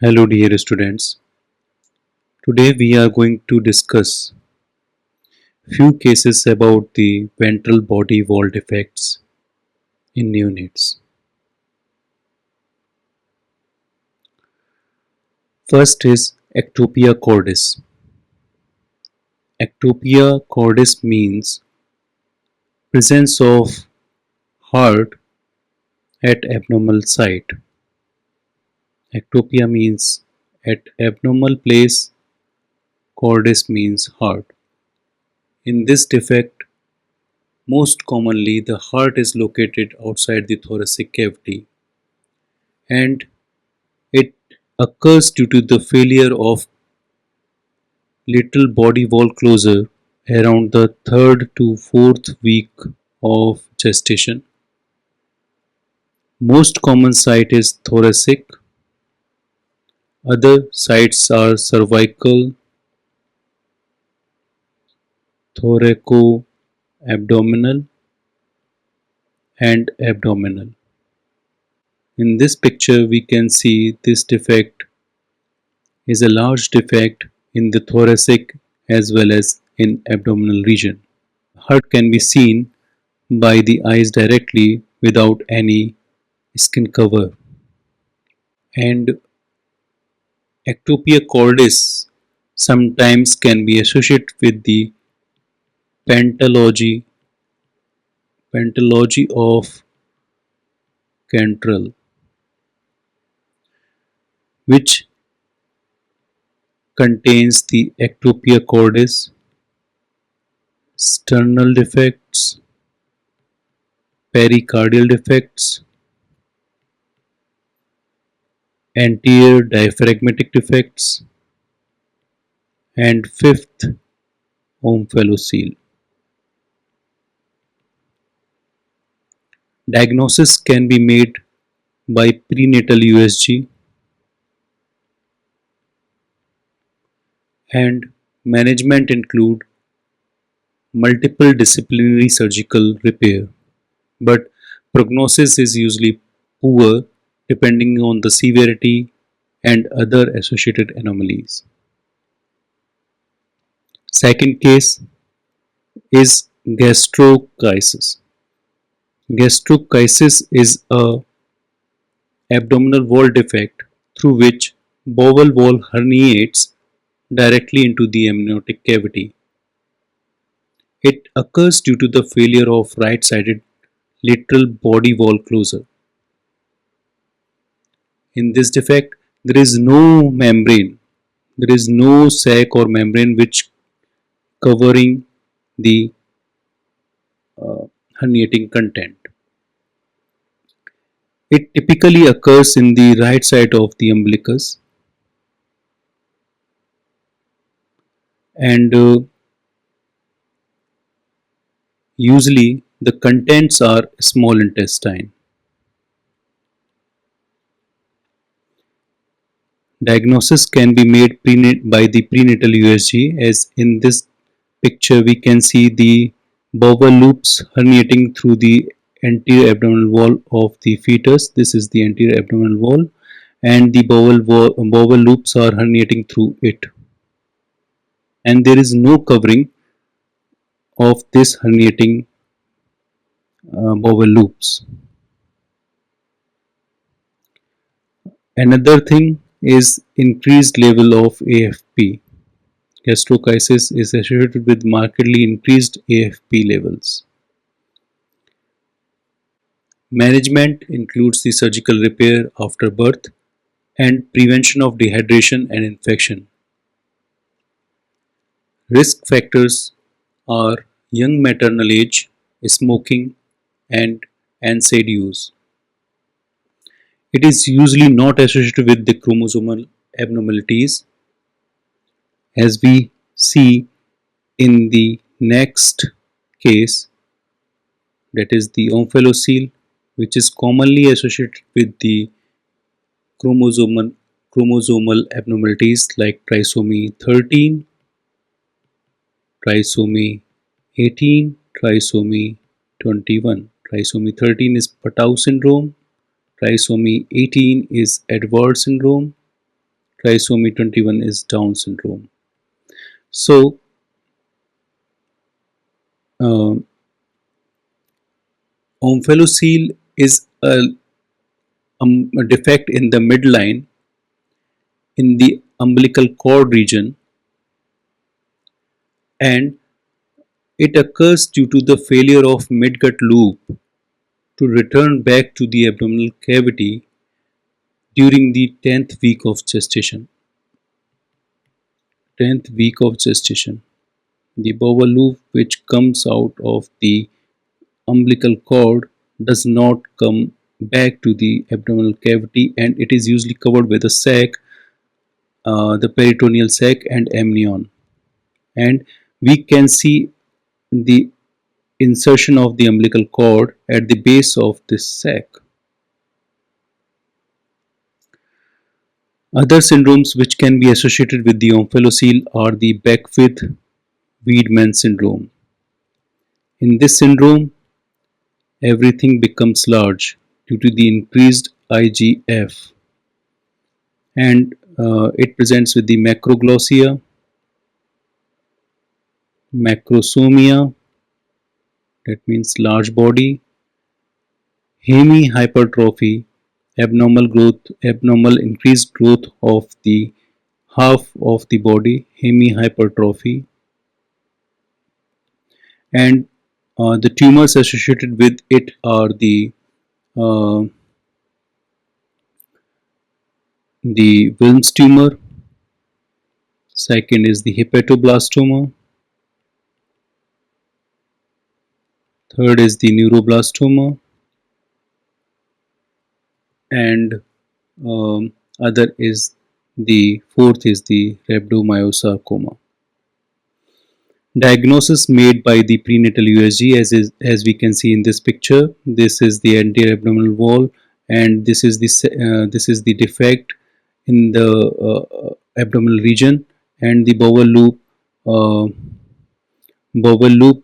Hello, dear students. Today we are going to discuss few cases about the ventral body wall defects in neonates. First is ectopia cordis. Ectopia cordis means presence of heart at abnormal site. Ectopia means at abnormal place, cordis means heart. In this defect, most commonly the heart is located outside the thoracic cavity and it occurs due to the failure of little body wall closure around the third to fourth week of gestation. Most common site is thoracic. Other sites are cervical, thoracoabdominal, and abdominal. In this picture, we can see this defect is a large defect in the thoracic as well as in abdominal region. Heart can be seen by the eyes directly without any skin cover. And ectopia cordis sometimes can be associated with the pentalogy of Cantrell, which contains the ectopia cordis, sternal defects, pericardial defects, anterior diaphragmatic defects, and fifth, omphalocele. Diagnosis can be made by prenatal USG and management include multiple disciplinary surgical repair, but prognosis is usually poor depending on the severity and other associated anomalies. Second case is gastroschisis. Gastroschisis is a abdominal wall defect through which bowel wall herniates directly into the amniotic cavity. It occurs due to the failure of right-sided lateral body wall closure. In this defect, there is no membrane, there is no sac or membrane which covering the herniating content. It typically occurs in the right side of the umbilicus and usually the contents are small intestine. Diagnosis can be made by the prenatal USG, as in this picture we can see the bowel loops herniating through the anterior abdominal wall of the fetus. This is the anterior abdominal wall and the bowel loops are herniating through it. And there is no covering of this herniating bowel loops. Another thing is increased level of AFP. Gastroschisis is associated with markedly increased AFP levels. Management includes the surgical repair after birth and prevention of dehydration and infection. Risk factors are young maternal age, smoking, and NSAID use. It is usually not associated with the chromosomal abnormalities, as we see in the next case, that is the omphalocele, which is commonly associated with the chromosomal abnormalities like trisomy 13, trisomy 18, trisomy 21. Trisomy 13 is Patau syndrome, trisomy 18 is Edwards syndrome, Trisomy 21 is Down syndrome. So, uh, omphalocele is a defect in the midline in the umbilical cord region, and it occurs due to the failure of midgut loop to return back to the abdominal cavity during the 10th week of gestation. 10th week of gestation. The bowel loop which comes out of the umbilical cord does not come back to the abdominal cavity, and it is usually covered with a sac, the peritoneal sac and amnion. And we can see the insertion of the umbilical cord at the base of this sac. Other syndromes which can be associated with the omphalocele are the Beckwith-Wiedemann syndrome. In this syndrome, everything becomes large due to the increased IGF, and it presents with the macroglossia, macrosomia, that means large body, hemihypertrophy, abnormal increased growth of the half of the body, hemihypertrophy, and the tumors associated with it are uh, the Wilms tumor, second is the hepatoblastoma, third is the neuroblastoma, and other is the fourth is the rhabdomyosarcoma. Diagnosis made by the prenatal USG, as we can see in this picture. This is the anterior abdominal wall, and this is the defect in the abdominal region, and the uh, bowel loop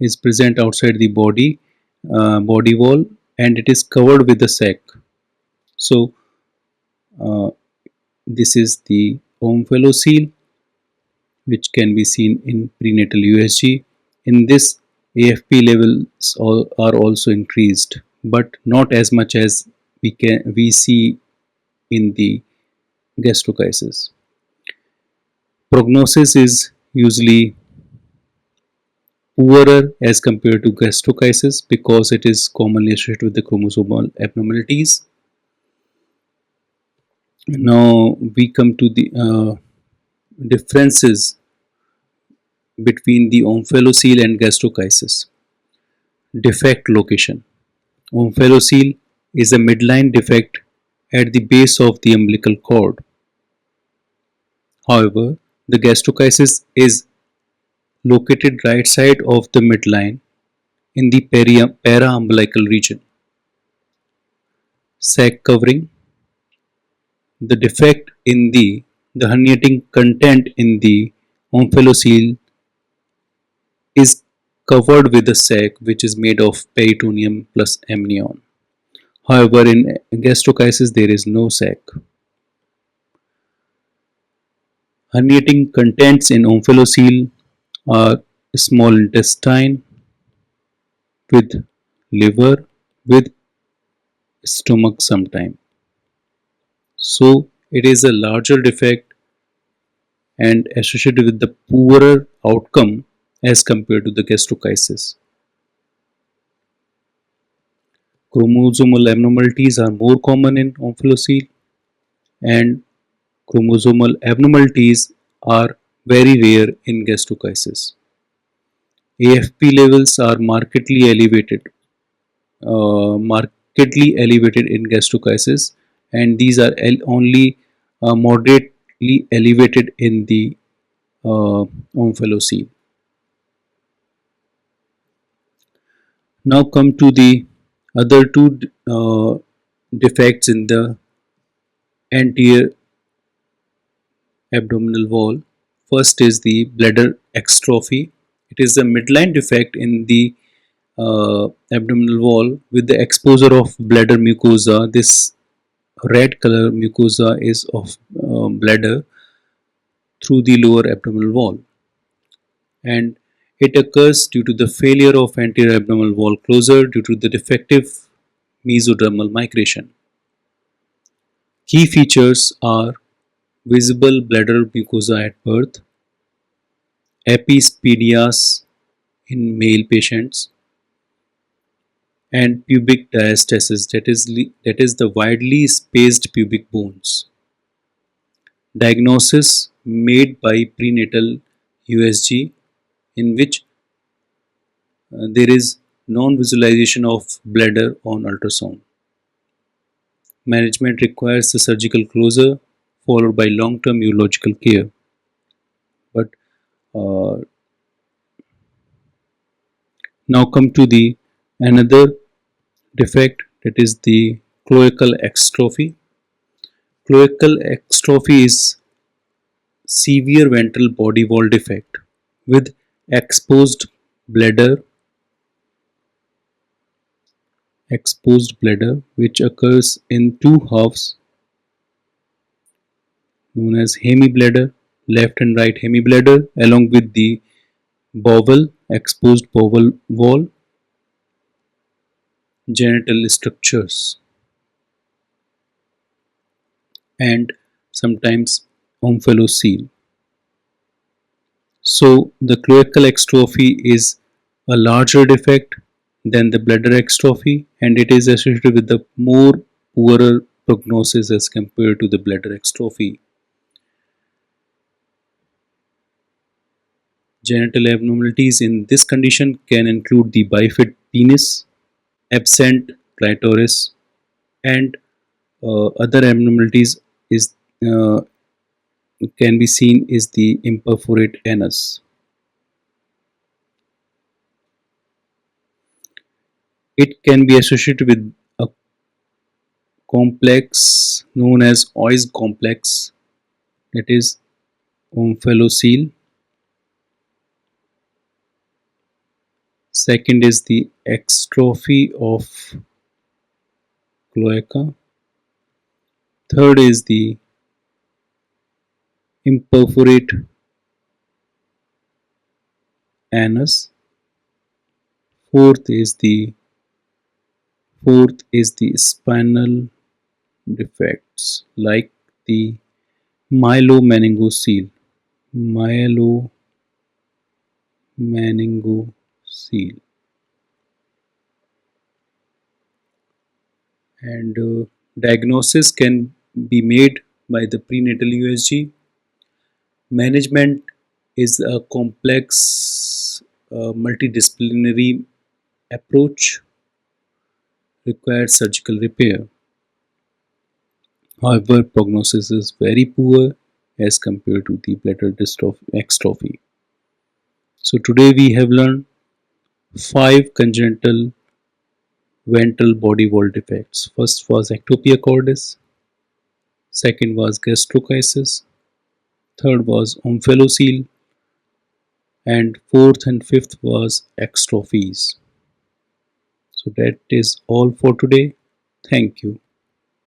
is present outside the body wall, and it is covered with a sac. So uh, this is the omphalocele, which can be seen in prenatal USG. In this, AFP levels are also increased, but not as much as we see in the gastroschisis. Prognosis is usually poorer as compared to gastroschisis because it is commonly associated with the chromosomal abnormalities. Now we come to the differences between the omphalocele and gastroschisis. Defect location. Omphalocele is a midline defect at the base of the umbilical cord. However, the gastroschisis is located right side of the midline in the para-umbilical region. Sac covering. The defect in the herniating content in the omphalocele is covered with a sac which is made of peritoneum plus amnion. However, in gastroschisis there is no sac. Herniating contents in omphalocele are small intestine with liver with stomach sometime. So it is a larger defect and associated with the poorer outcome as compared to the gastroschisis. Chromosomal abnormalities are more common in omphalocele, and chromosomal abnormalities are very rare in gastroschisis. AFP levels are markedly elevated in gastroschisis, and these are only moderately elevated in the omphalocele. Now come to the other two defects in the anterior abdominal wall. First is the bladder exstrophy. It is a midline defect in the abdominal wall with the exposure of bladder mucosa. This red color mucosa is of bladder through the lower abdominal wall, and it occurs due to the failure of anterior abdominal wall closure due to the defective mesodermal migration. Key features are visible bladder mucosa at birth, epispadias in male patients, and pubic diastasis, that is the widely spaced pubic bones. Diagnosis made by prenatal USG, in which there is non-visualization of bladder on ultrasound. Management requires the surgical closure followed by long-term urological care. But uh, now come to the another defect, that is the cloacal exstrophy. Cloacal exstrophy is severe ventral body wall defect with exposed bladder which occurs in two halves known as hemibladder, left and right hemibladder, along with the bowel, exposed bowel wall, genital structures, and sometimes omphalocele. So the cloacal exstrophy is a larger defect than the bladder exstrophy, and it is associated with the more poorer prognosis as compared to the bladder exstrophy. Genital abnormalities in this condition can include the bifid penis, absent clitoris, and other abnormalities is uh, can be seen is the imperforate anus. It can be associated with a complex known as Oy's complex, that is omphalocele. Second is the exstrophy of cloaca. Third is the imperforate anus. Fourth is the spinal defects like the myelomeningocele. Myelomeningocele. And diagnosis can be made by the prenatal USG. Management is a complex multidisciplinary approach, requires surgical repair. However, prognosis is very poor as compared to the bladder exstrophy. So today we have learned 5 congenital ventral body wall defects. First was ectopia cordis, second was gastroschisis, third was omphalocele, and fourth and fifth was exstrophies. So that is all for today. Thank you.